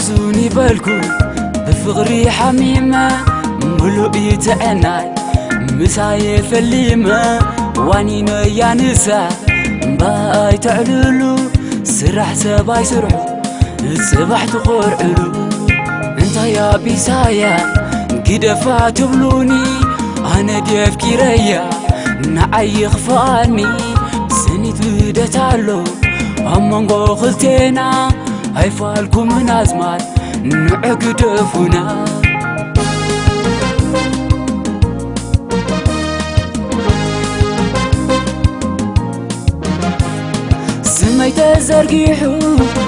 حجزوني بالكم بفغري حميمة ملؤي تعناي مساي فليمة وانينا يا نسا باي تعللو سرح سباي سرحو الصبح تقرعلو انت يا بيسايا كدفا تبلوني انا ديف كيريا نعي خفاني سنيت بدتالو امانغو خلتينا هيفالكم من ازمات نعقدفونا سميت زرقيحو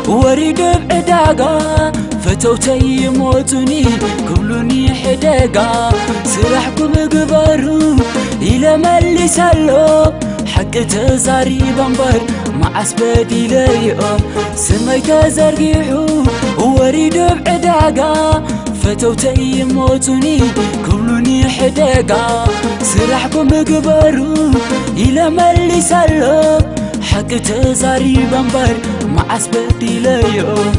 وريد بعداقا فتوتي يموتوني كبلوني حداقا سرحكم قبارو إلى ملي سلو حق تزاري بنبر مع سبدي ليقوم سميت زرقيحو وريد بعداقا فتوتي يموتوني كبلوني حداقا سرحكم قبارو إلى ملي سلو حق تزاري بنبر مع سبدي ليقوم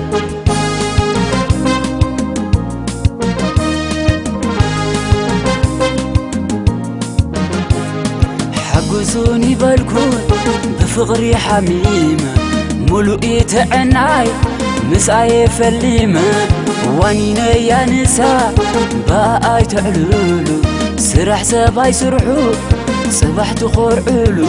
حجزوني بالكون بفغري حميمة ملؤي تعناي مساي فليمة وانينا يا نسا باي تعلولو سرح سباي سرحو صبح تقرعلو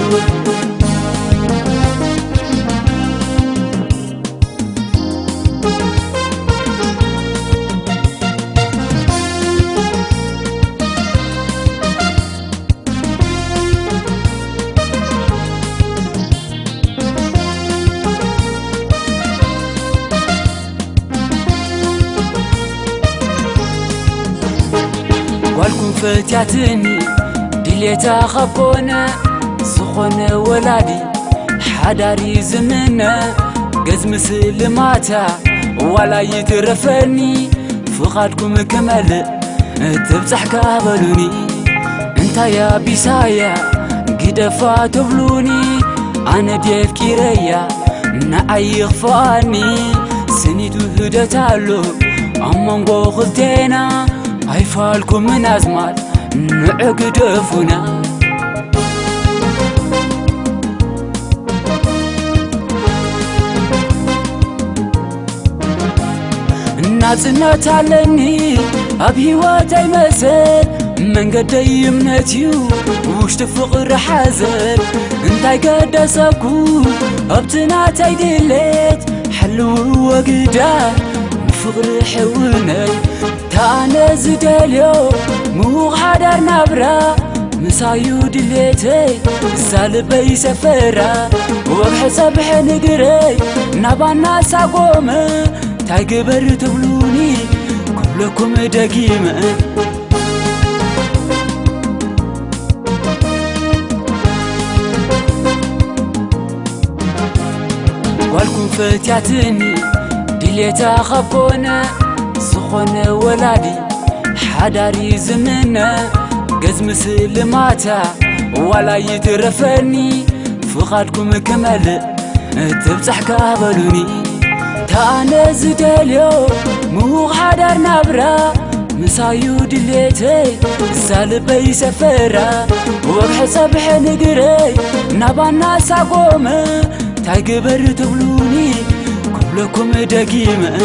والكم فتياتني دليتا خبونا سخونا ولادي حداري زمنا قز مسلماتا ولا يترفني فقادكم كمال تبزح كابلوني انت يا بيسايا قدفا تبلوني انا ديف كيريا نعي خفاني سنيتو هدتالو امانغو خلتينا هيفالكم من ازمات نعقدفونا نازلنا تعلني ابي واتي مسل من قد يمنتيو وش تفقر حزن انتي قد سبكو ابتنا تايدلت حلو وقدار فغر حوني تانا زداليو مو حدار نبرا مسايو دليتي سالبي سفرا وبحسب حنقري نبانا ساقوم تايقبر تبلوني كلكم دقيمة والكم فتياتني دليتا خبونا سخونا ولادي حداري زمنا قز مسلماتا ولا يترفني فقادكم كمال تبزح كابلوني تانا زداليو مو حدار نبرا مسايو دليتي سالبي سفرا وبحسب حنقري نبانا ساقوم تايقبر تبلوني كلكم دقيمة